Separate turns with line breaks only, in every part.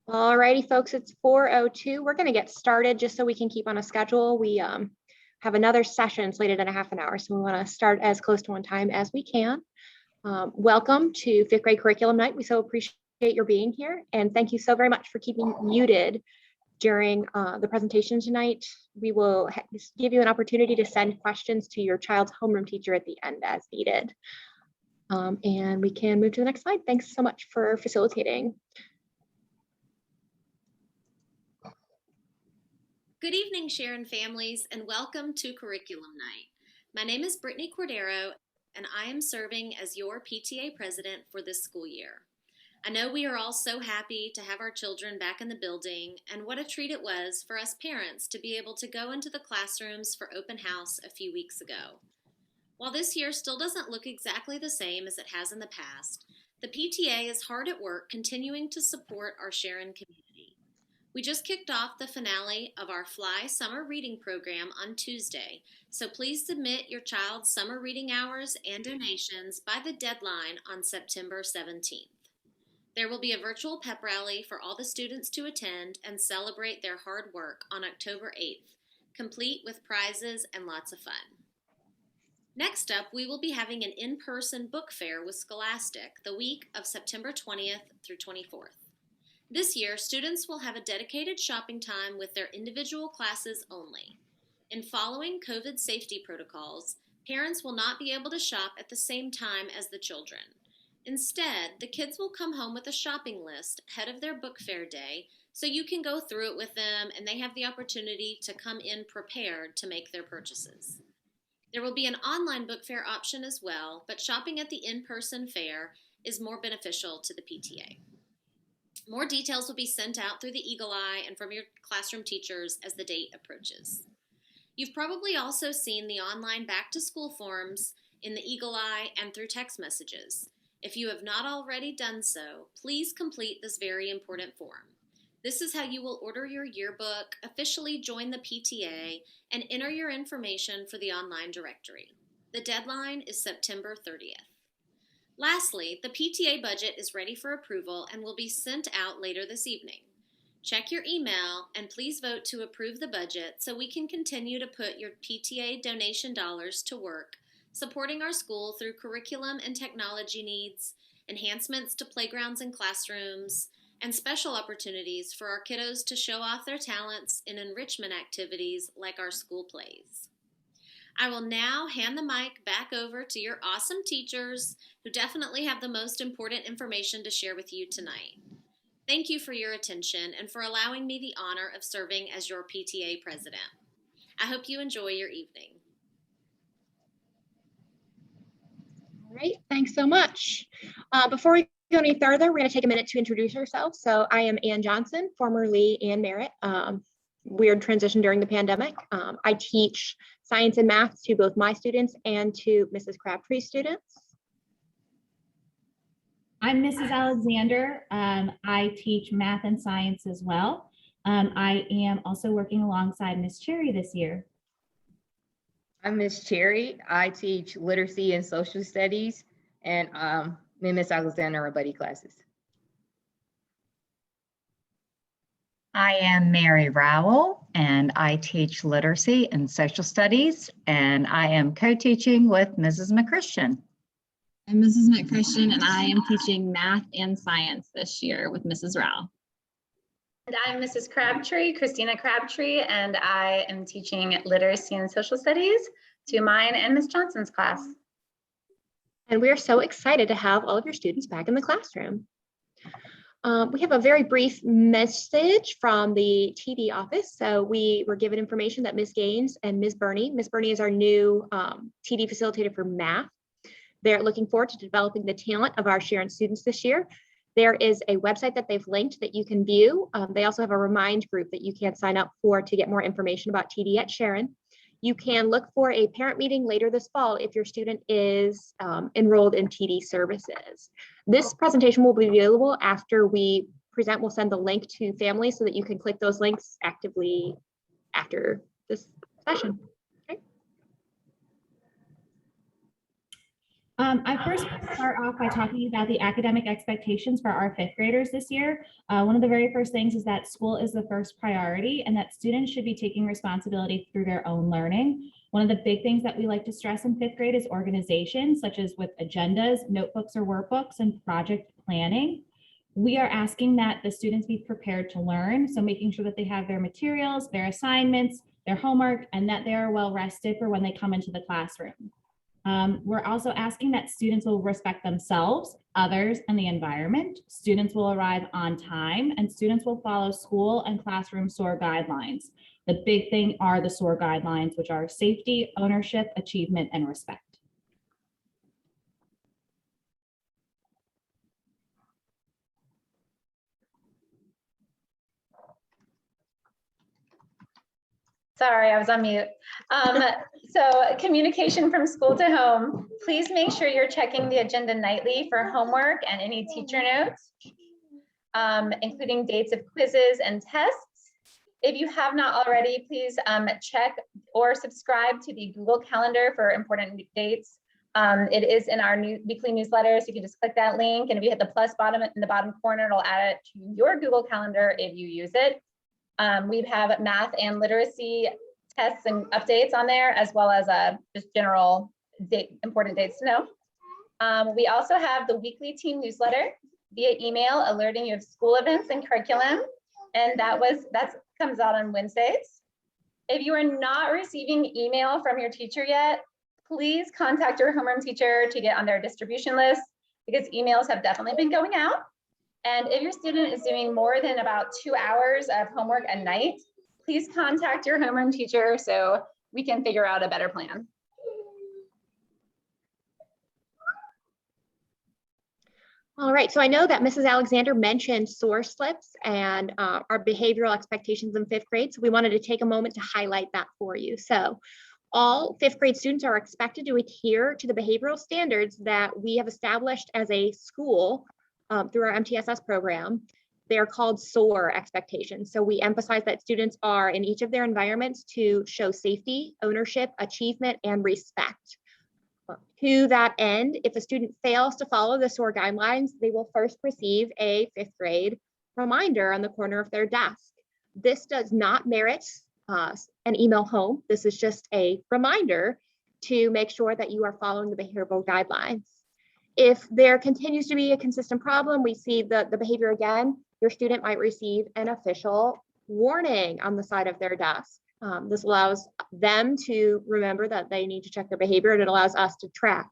Alrighty, folks, it's 4:02. We're going to get started just so we can keep on a schedule. We have another session slated in a half an hour, so we want to start as close to on time as we can. Welcome to fifth grade curriculum night. We so appreciate your being here, and thank you so very much for keeping muted during the presentation tonight. We will give you an opportunity to send questions to your child's homeroom teacher at the end as needed. And we can move to the next slide. Thanks so much for facilitating.
Good evening, Sharon families, and welcome to Curriculum Night. My name is Brittany Cordero, and I am serving as your PTA president for this school year. I know we are all so happy to have our children back in the building, and what a treat it was for us parents to be able to go into the classrooms for open house a few weeks ago. While this year still doesn't look exactly the same as it has in the past, the PTA is hard at work continuing to support our Sharon community. We just kicked off the finale of our Fly Summer Reading Program on Tuesday, so please submit your child's summer reading hours and donations by the deadline on September 17th. There will be a virtual pep rally for all the students to attend and celebrate their hard work on October 8th, complete with prizes and lots of fun. Next up, we will be having an in-person book fair with Scholastic the week of September 20th through 24th. This year, students will have a dedicated shopping time with their individual classes only. In following COVID safety protocols, parents will not be able to shop at the same time as the children. Instead, the kids will come home with a shopping list ahead of their book fair day, so you can go through it with them and they have the opportunity to come in prepared to make their purchases. There will be an online book fair option as well, but shopping at the in-person fair is more beneficial to the PTA. More details will be sent out through the Eagle Eye and from your classroom teachers as the date approaches. You've probably also seen the online back-to-school forms in the Eagle Eye and through text messages. If you have not already done so, please complete this very important form. This is how you will order your yearbook, officially join the PTA, and enter your information for the online directory. The deadline is September 30th. Lastly, the PTA budget is ready for approval and will be sent out later this evening. Check your email and please vote to approve the budget so we can continue to put your PTA donation dollars to work, supporting our school through curriculum and technology needs, enhancements to playgrounds and classrooms, and special opportunities for our kiddos to show off their talents in enrichment activities like our school plays. I will now hand the mic back over to your awesome teachers who definitely have the most important information to share with you tonight. Thank you for your attention and for allowing me the honor of serving as your PTA president. I hope you enjoy your evening.
All right, thanks so much. Before we go any further, we're going to take a minute to introduce ourselves. So I am Ann Johnson, formerly Ann Merritt. Weird transition during the pandemic. I teach science and math to both my students and to Mrs. Crabtree's students.
I'm Mrs. Alexander. I teach math and science as well. I am also working alongside Miss Cherry this year.
I'm Miss Cherry. I teach literacy and social studies, and me and Miss Alexander are buddy classes.
I am Mary Rowell, and I teach literacy and social studies, and I am co-teaching with Mrs. McChristian.
I'm Mrs. McChristian, and I am teaching math and science this year with Mrs. Rowell.
And I'm Mrs. Crabtree, Christina Crabtree, and I am teaching literacy and social studies to mine and Miss Johnson's class.
And we are so excited to have all of your students back in the classroom. We have a very brief message from the TD office. So we were given information that Ms. Gaines and Ms. Burney is our new TD facilitator for math. They're looking forward to developing the talent of our Sharon students this year. There is a website that they've linked that you can view. They also have a Remind group that you can sign up for to get more information about TD at Sharon. You can look for a parent meeting later this fall if your student is enrolled in TD services. This presentation will be available after we present. We'll send the link to families so that you can click those links actively after this session. Okay.
I first want to start off by talking about the academic expectations for our fifth graders this year. One of the very first things is that school is the first priority and that students should be taking responsibility through their own learning. One of the big things that we like to stress in fifth grade is organization, such as with agendas, notebooks or workbooks, and project planning. We are asking that the students be prepared to learn, so making sure that they have their materials, their assignments, their homework, and that they are well rested for when they come into the classroom. We're also asking that students will respect themselves, others, and the environment. Students will arrive on time, and students will follow school and classroom SOAR guidelines. The big thing are the SOAR guidelines, which are safety, ownership, achievement, and respect.
Sorry, I was on mute. So communication from school to home. Please make sure you're checking the agenda nightly for homework and any teacher notes, including dates of quizzes and tests. If you have not already, please check or subscribe to the Google Calendar for important dates. It is in our weekly newsletter, so you can just click that link, and if you hit the plus bottom in the bottom corner, it'll add it to your Google Calendar if you use it. We have math and literacy tests and updates on there, as well as just general important dates to know. We also have the weekly team newsletter via email alerting you of school events and curriculum, and that comes out on Wednesdays. If you are not receiving email from your teacher yet, please contact your homeroom teacher to get on their distribution list, because emails have definitely been going out. And if your student is doing more than about 2 hours of homework a night, please contact your homeroom teacher so we can figure out a better plan.
All right, so I know that Mrs. Alexander mentioned SOAR slips and our behavioral expectations in fifth grade. So we wanted to take a moment to highlight that for you. So all fifth grade students are expected to adhere to the behavioral standards that we have established as a school through our MTSS program. They are called SOAR expectations. So we emphasize that students are in each of their environments to show safety, ownership, achievement, and respect. To that end, if a student fails to follow the SOAR guidelines, they will first receive a fifth grade reminder on the corner of their desk. This does not merit an email home. This is just a reminder to make sure that you are following the behavioral guidelines. If there continues to be a consistent problem, we see the behavior again, your student might receive an official warning on the side of their desk. This allows them to remember that they need to check their behavior, and it allows us to track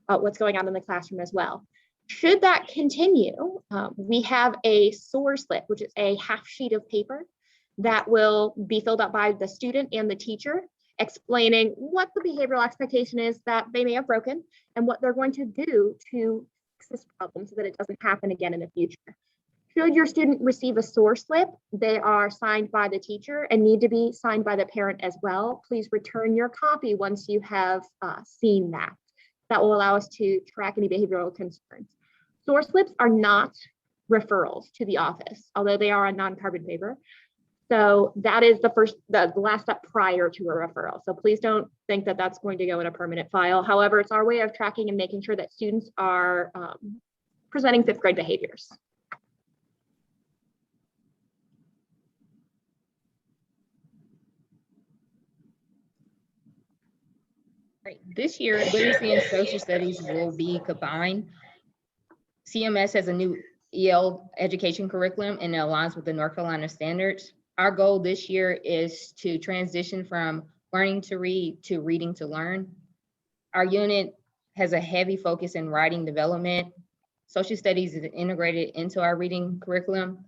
what's going on in the classroom as well. Should that continue, we have a SOAR slip, which is a half sheet of paper that will be filled out by the student and the teacher, explaining what the behavioral expectation is that they may have broken and what they're going to do to fix this problem so that it doesn't happen again in the future. Should your student receive a SOAR slip, they are signed by the teacher and need to be signed by the parent as well. Please return your copy once you have seen that. That will allow us to track any behavioral concerns. SOAR slips are not referrals to the office, although they are on non-carbon paper. So that is the last step prior to a referral. So please don't think that that's going to go in a permanent file. However, it's our way of tracking and making sure that students are presenting fifth grade behaviors.
Right. This year, literacy and social studies will be combined. CMS has a new EL education curriculum and it aligns with the North Carolina standards. Our goal this year is to transition from learning to read to reading to learn. Our unit has a heavy focus in writing development. Social studies is integrated into our reading curriculum.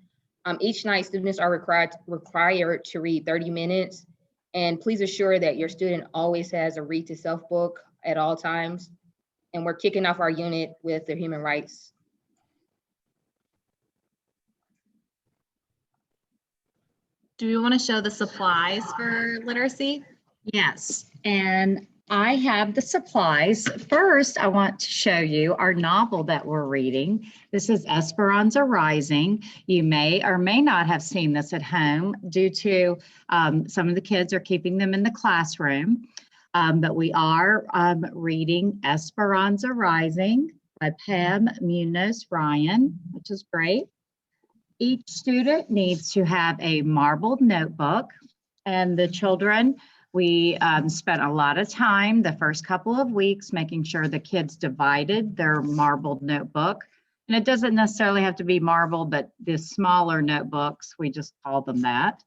Each night, students are required to read 30 minutes. And please assure that your student always has a read to self book at all times. And we're kicking off our unit with the human rights.
Do you want to show the supplies for literacy?
Yes, and I have the supplies. First, I want to show you our novel that we're reading. This is Esperanza Rising. You may or may not have seen this at home due to some of the kids are keeping them in the classroom. But we are reading Esperanza Rising by Pam Munoz Ryan, which is great. Each student needs to have a marbled notebook, and the children, we spent a lot of time the first couple of weeks making sure the kids divided their marbled notebook. And it doesn't necessarily have to be marbled, but the smaller notebooks, we just call them that.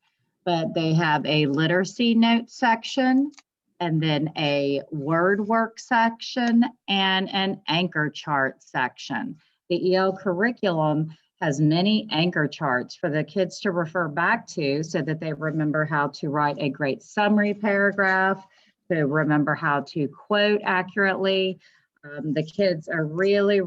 But they have a literacy note section, and then a word work section, and an anchor chart section. The EL curriculum has many anchor charts for the kids to refer back to so that they remember how to write a great summary paragraph, to remember how to quote accurately. The kids are really,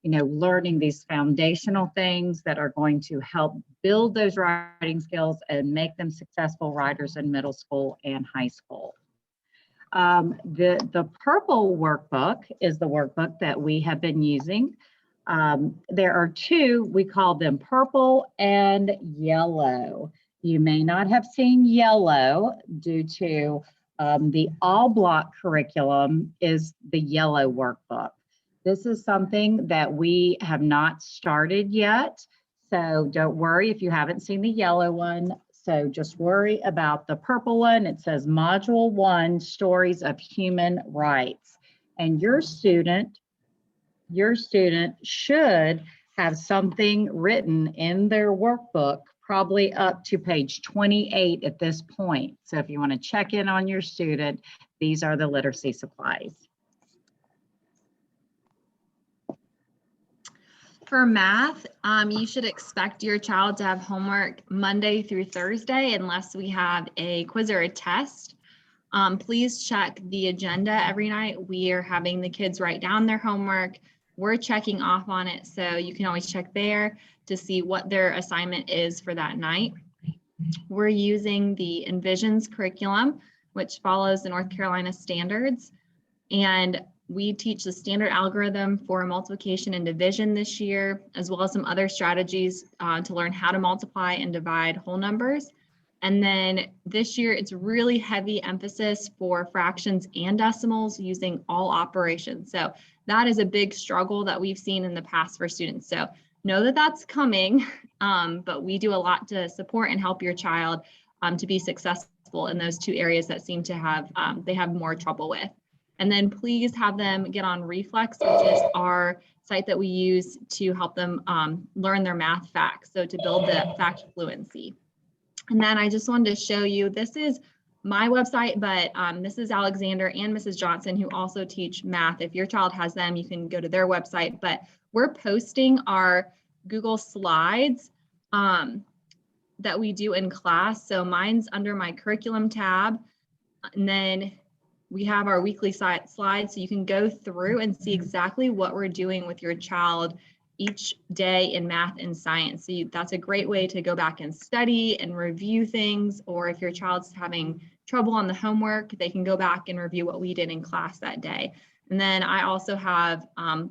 learning these foundational things that are going to help build those writing skills and make them successful writers in middle school and high school. The purple workbook is the workbook that we have been using. There are two, we call them purple and yellow. You may not have seen yellow due to the all block curriculum is the yellow workbook. This is something that we have not started yet. So don't worry if you haven't seen the yellow one. So just worry about the purple one. It says Module 1, Stories of Human Rights. And your student should have something written in their workbook, probably up to page 28 at this point. So if you want to check in on your student, these are the literacy supplies.
For math, you should expect your child to have homework Monday through Thursday unless we have a quiz or a test. Please check the agenda every night. We are having the kids write down their homework. We're checking off on it, so you can always check there to see what their assignment is for that night. We're using the Envisions curriculum, which follows the North Carolina standards. And we teach the standard algorithm for multiplication and division this year, as well as some other strategies to learn how to multiply and divide whole numbers. And then this year, it's really heavy emphasis for fractions and decimals using all operations. So that is a big struggle that we've seen in the past for students. So know that that's coming, but we do a lot to support and help your child to be successful in those two areas that seem to have, they have more trouble with. And then please have them get on Reflex, which is our site that we use to help them learn their math facts, so to build the fact fluency. And then I just wanted to show you, this is my website, but Mrs. Alexander and Mrs. Johnson, who also teach math, if your child has them, you can go to their website, but we're posting our Google Slides that we do in class. So mine's under my curriculum tab, and then we have our weekly slides, so you can go through and see exactly what we're doing with your child each day in math and science. So that's a great way to go back and study and review things, or if your child's having trouble on the homework, they can go back and review what we did in class that day. And then I also have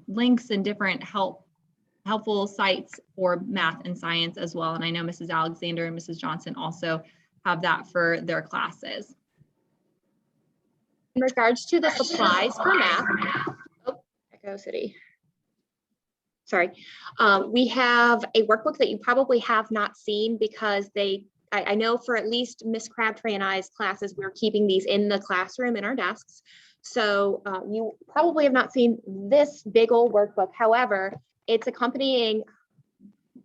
links and different helpful sites for math and science as well. And I know Mrs. Alexander and Mrs. Johnson also have that for their classes.
In regards to the supplies for math, Echo City. Sorry, we have a workbook that you probably have not seen because I know for at least Miss Crabtree and I's classes, we're keeping these in the classroom in our desks. So you probably have not seen this big old workbook. However, it's accompanying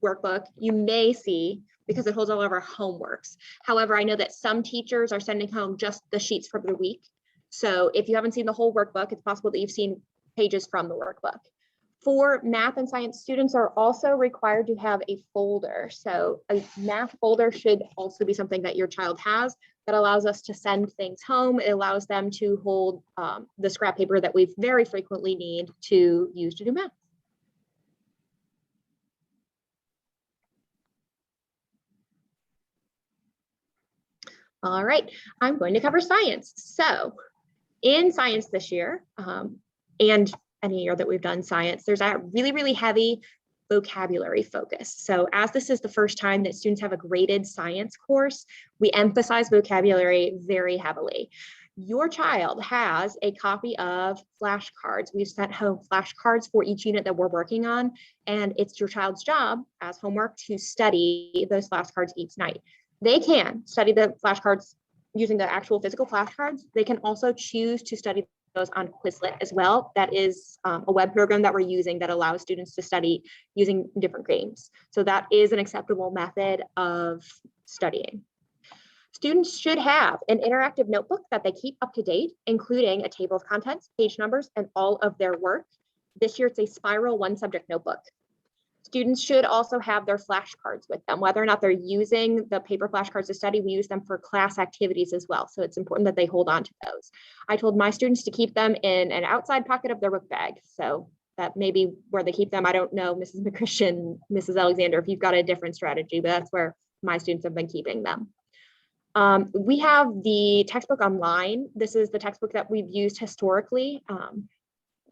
workbook you may see because it holds all of our homeworks. However, I know that some teachers are sending home just the sheets for the week. So if you haven't seen the whole workbook, it's possible that you've seen pages from the workbook. For math and science, students are also required to have a folder. So a math folder should also be something that your child has that allows us to send things home. It allows them to hold the scrap paper that we very frequently need to use to do math. All right, I'm going to cover science. So in science this year, and any year that we've done science, there's a really, really heavy vocabulary focus. So as this is the first time that students have a graded science course, we emphasize vocabulary very heavily. your child has a copy of flashcards. We've sent home flashcards for each unit that we're working on, and it's your child's job as homework to study those flashcards each night. They can study the flashcards using the actual physical flashcards. They can also choose to study those on Quizlet as well. That is a web program that we're using that allows students to study using different games. So that is an acceptable method of studying. Students should have an interactive notebook that they keep up to date, including a table of contents, page numbers, and all of their work. This year, it's a spiral one subject notebook. Students should also have their flashcards with them. Whether or not they're using the paper flashcards to study, we use them for class activities as well. So it's important that they hold on to those. I told my students to keep them in an outside pocket of their book bag. So that may be where they keep them. I don't know, Mrs. McChristian, Mrs. Alexander, if you've got a different strategy, but that's where my students have been keeping them. We have the textbook online. This is the textbook that we've used historically.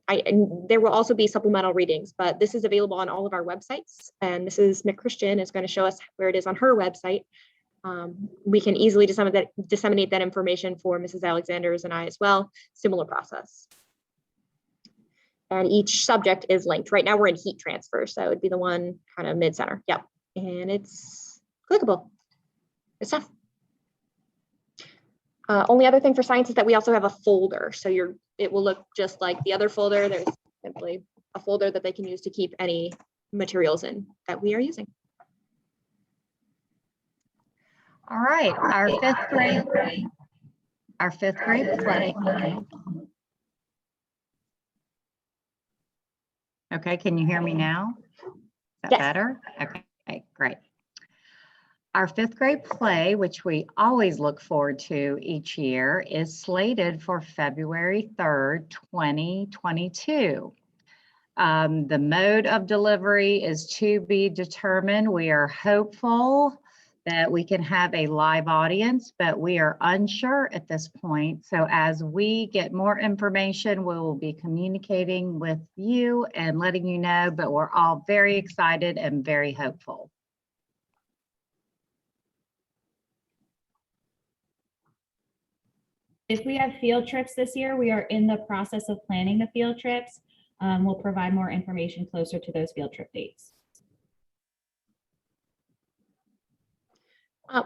And there will also be supplemental readings, but this is available on all of our websites, and Mrs. McChristian is going to show us where it is on her website. We can easily disseminate that information for Mrs. Alexander's and I as well. Similar process. And each subject is linked. Right now we're in heat transfer, so it'd be the one kind of mid-center. Yep, and it's clickable. Good stuff. Only other thing for science is that we also have a folder. So it will look just like the other folder. There's simply a folder that they can use to keep any materials in that we are using.
All right, our fifth grade play. Okay, can you hear me now? Is that
Yes.
better? Okay, great. Our fifth grade play, which we always look forward to each year, is slated for February 3rd, 2022. The mode of delivery is to be determined. We are hopeful that we can have a live audience, but we are unsure at this point. So as we get more information, we will be communicating with you and letting you know, but we're all very excited and very hopeful.
If we have field trips this year, we are in the process of planning the field trips. We'll provide more information closer to those field trip dates.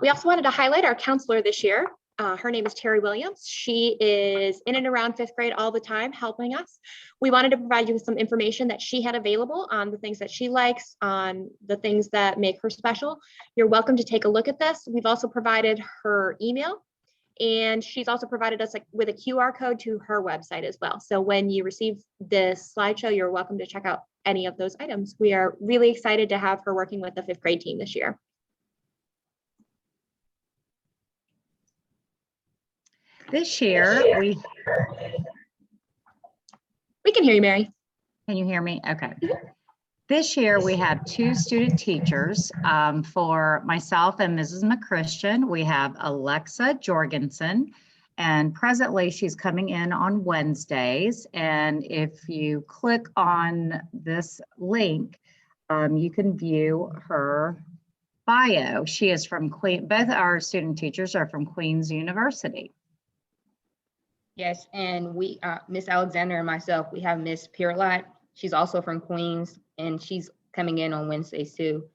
We also wanted to highlight our counselor this year. Her name is Terry Williams. She is in and around fifth grade all the time helping us. We wanted to provide you with some information that she had available on the things that she likes, on the things that make her special. You're welcome to take a look at this. We've also provided her email, and she's also provided us with a QR code to her website as well. So when you receive this slideshow, you're welcome to check out any of those items. We are really excited to have her working with the fifth grade team this year.
This year, we
can hear you, Mary.
Can you hear me? Okay. This year, we have 2 student teachers for myself and Mrs. McChristian. We have Alexa Jorgensen, and presently she's coming in on Wednesdays. And if you click on this link, you can view her bio. She is from both our student teachers are from Queen's University.
Yes, and we, Miss Alexander and myself, we have Miss Pierlot. She's also from Queens, and she's coming in on Wednesdays too.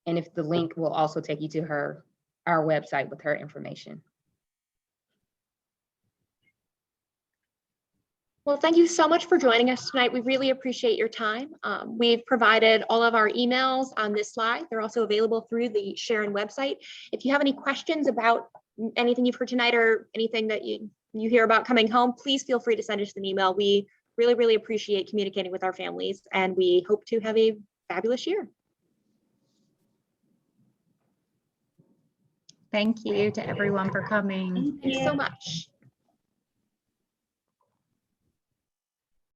And if the link will also take you to our website with her information.
Well, thank you so much for joining us tonight. We really appreciate your time. We've provided all of our emails on this slide. They're also available through the Sharon website. If you have any questions about anything you've heard tonight or anything that you hear about coming home, please feel free to send us an email. We really, really appreciate communicating with our families, and we hope to have a fabulous year.
Thank you to everyone for coming.
Thank you so much.